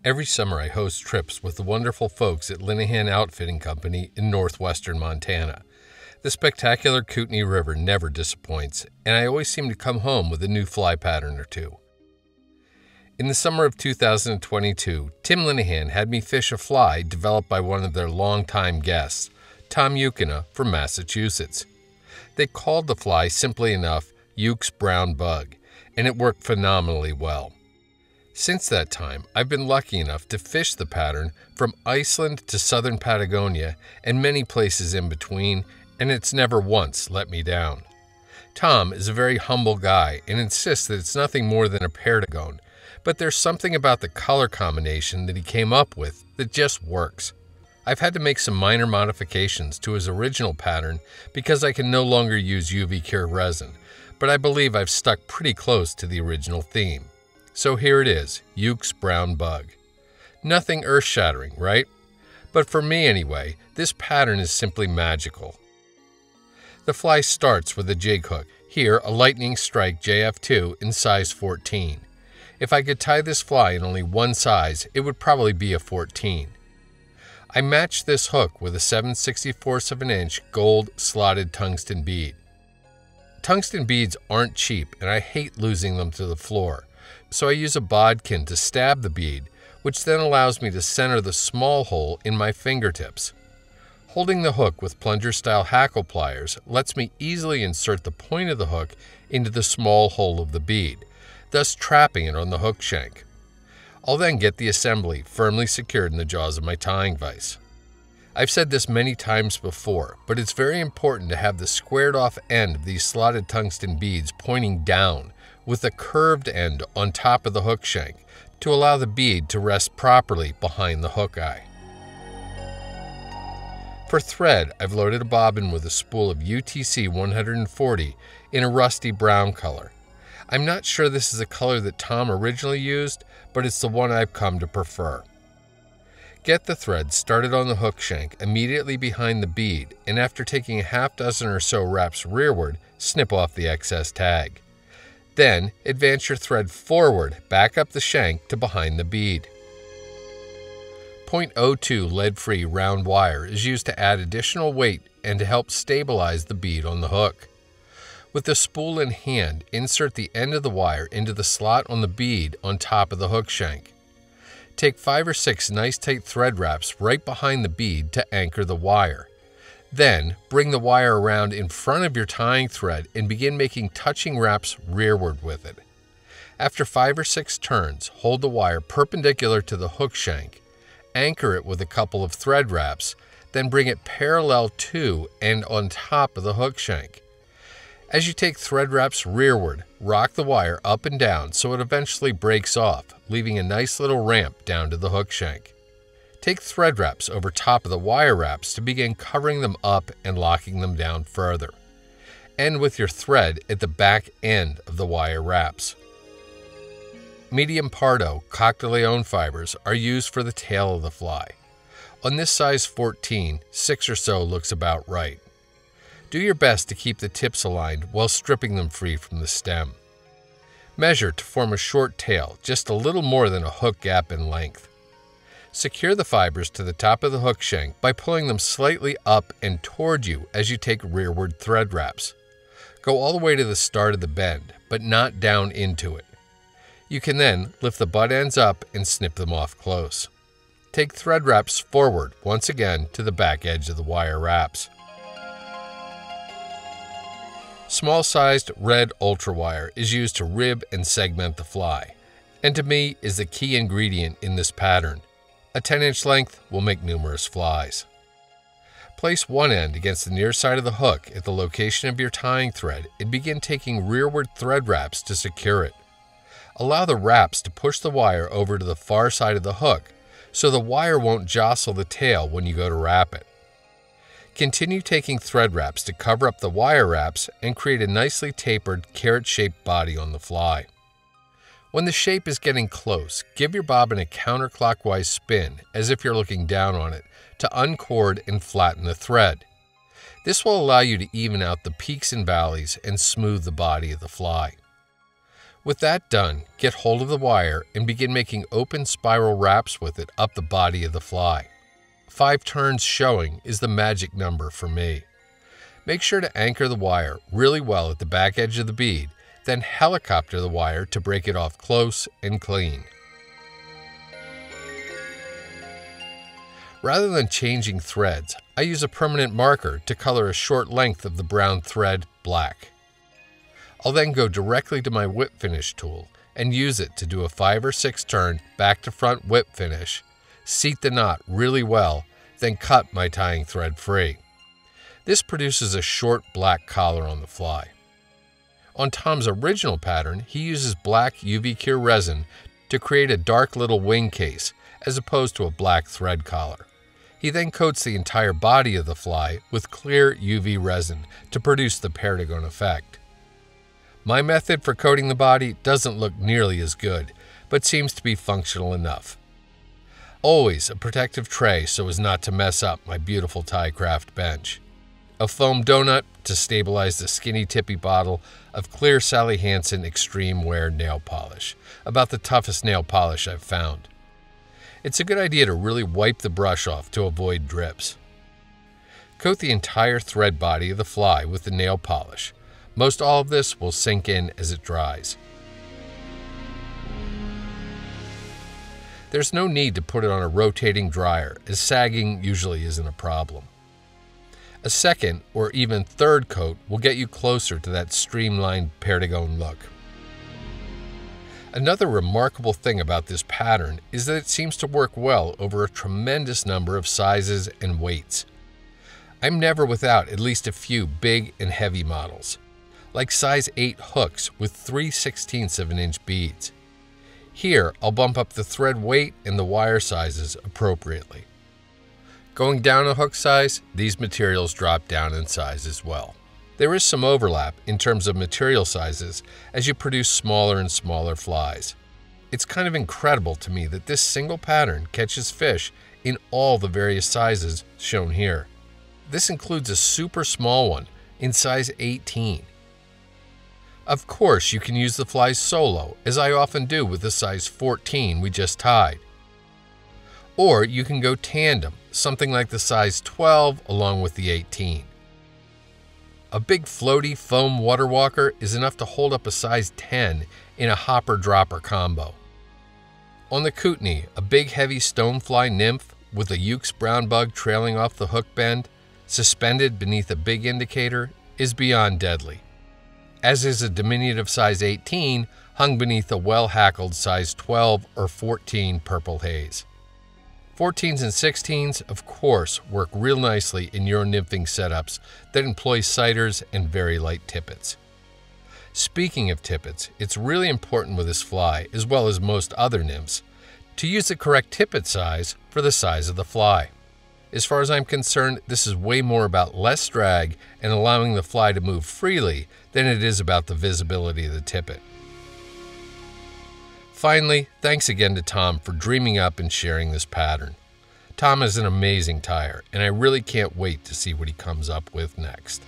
Every summer I host trips with the wonderful folks at Linehan Outfitting Company in northwestern Montana. The spectacular Kootenai River never disappoints, and I always seem to come home with a new fly pattern or two. In the summer of 2022, Tim Linehan had me fish a fly developed by one of their longtime guests, Tom Ukena from Massachusetts. They called the fly simply enough Uke's brown bug, and it worked phenomenally well. Since that time, I've been lucky enough to fish the pattern from Iceland to southern Patagonia and many places in between, and it's never once let me down. Tom is a very humble guy and insists that it's nothing more than a Pardo, but there's something about the color combination that he came up with that just works. I've had to make some minor modifications to his original pattern because I can no longer use UV cure resin, but I believe I've stuck pretty close to the original theme. So here it is, Uke's brown bug. Nothing earth-shattering, right? But for me anyway, this pattern is simply magical. The fly starts with a jig hook, here a Lightning Strike JF2 in size 14. If I could tie this fly in only one size, it would probably be a 14. I matched this hook with a 7/64 of an inch gold slotted tungsten bead. Tungsten beads aren't cheap, and I hate losing them to the floor. So I use a bodkin to stab the bead, which then allows me to center the small hole in my fingertips. Holding the hook with plunger-style hackle pliers lets me easily insert the point of the hook into the small hole of the bead, thus trapping it on the hook shank. I'll then get the assembly firmly secured in the jaws of my tying vise. I've said this many times before, but it's very important to have the squared-off end of these slotted tungsten beads pointing down, with the curved end on top of the hook shank to allow the bead to rest properly behind the hook eye. For thread, I've loaded a bobbin with a spool of UTC 140 in a rusty brown color. I'm not sure this is a color that Tom originally used, but it's the one I've come to prefer. Get the thread started on the hook shank immediately behind the bead, and after taking a half dozen or so wraps rearward, snip off the excess tag. Then, advance your thread forward, back up the shank to behind the bead. .02 lead-free round wire is used to add additional weight and to help stabilize the bead on the hook. With the spool in hand, insert the end of the wire into the slot on the bead on top of the hook shank. Take 5 or 6 nice tight thread wraps right behind the bead to anchor the wire. Then, bring the wire around in front of your tying thread and begin making touching wraps rearward with it. After 5 or 6 turns, hold the wire perpendicular to the hook shank, anchor it with a couple of thread wraps, then bring it parallel to and on top of the hook shank. As you take thread wraps rearward, rock the wire up and down so it eventually breaks off, leaving a nice little ramp down to the hook shank. Take thread wraps over top of the wire wraps to begin covering them up and locking them down further. End with your thread at the back end of the wire wraps. Medium Pardo Coq de Leon fibers are used for the tail of the fly. On this size 14, 6 or so looks about right. Do your best to keep the tips aligned while stripping them free from the stem. Measure to form a short tail, just a little more than a hook gap in length. Secure the fibers to the top of the hook shank by pulling them slightly up and toward you as you take rearward thread wraps. Go all the way to the start of the bend, but not down into it. You can then lift the butt ends up and snip them off close. Take thread wraps forward once again to the back edge of the wire wraps. Small-sized red ultra wire is used to rib and segment the fly, and to me is the key ingredient in this pattern. A 10-inch length will make numerous flies. Place one end against the near side of the hook at the location of your tying thread and begin taking rearward thread wraps to secure it. Allow the wraps to push the wire over to the far side of the hook so the wire won't jostle the tail when you go to wrap it. Continue taking thread wraps to cover up the wire wraps and create a nicely tapered carrot-shaped body on the fly. When the shape is getting close, give your bobbin a counterclockwise spin as if you're looking down on it to uncord and flatten the thread. This will allow you to even out the peaks and valleys and smooth the body of the fly. With that done, get hold of the wire and begin making open spiral wraps with it up the body of the fly. 5 turns showing is the magic number for me. Make sure to anchor the wire really well at the back edge of the bead, then helicopter the wire to break it off close and clean. Rather than changing threads, I use a permanent marker to color a short length of the brown thread black. I'll then go directly to my whip finish tool and use it to do a 5 or 6 turn back to front whip finish, seat the knot really well, then cut my tying thread free. This produces a short black collar on the fly. On Tom's original pattern, he uses black UV cure resin to create a dark little wing case as opposed to a black thread collar. He then coats the entire body of the fly with clear UV resin to produce the Pardo effect. My method for coating the body doesn't look nearly as good, but seems to be functional enough. Always a protective tray so as not to mess up my beautiful tie craft bench. A foam donut to stabilize the skinny tippy bottle of clear Sally Hansen Extreme Wear nail polish, about the toughest nail polish I've found. It's a good idea to really wipe the brush off to avoid drips. Coat the entire thread body of the fly with the nail polish. Most all of this will sink in as it dries. There's no need to put it on a rotating dryer, as sagging usually isn't a problem. A second or even third coat will get you closer to that streamlined Pardo look. Another remarkable thing about this pattern is that it seems to work well over a tremendous number of sizes and weights. I'm never without at least a few big and heavy models, like size 8 hooks with 3/16 of an inch beads. Here, I'll bump up the thread weight and the wire sizes appropriately. Going down a hook size, these materials drop down in size as well. There is some overlap in terms of material sizes as you produce smaller and smaller flies. It's kind of incredible to me that this single pattern catches fish in all the various sizes shown here. This includes a super small one in size 18. Of course, you can use the flies solo, as I often do with the size 14 we just tied. Or you can go tandem, something like the size 12 along with the 18. A big floaty foam water walker is enough to hold up a size 10 in a hopper-dropper combo. On the Kootenai, a big heavy stonefly nymph with a Ukes brown bug trailing off the hook bend, suspended beneath a big indicator, is beyond deadly, as is a diminutive size 18 hung beneath a well-hackled size 12 or 14 purple haze. 14s and 16s, of course, work real nicely in your nymphing setups that employ sighters and very light tippets. Speaking of tippets, it's really important with this fly, as well as most other nymphs, to use the correct tippet size for the size of the fly. As far as I'm concerned, this is way more about less drag and allowing the fly to move freely than it is about the visibility of the tippet. Finally, thanks again to Tom for dreaming up and sharing this pattern. Tom is an amazing tyer, and I really can't wait to see what he comes up with next.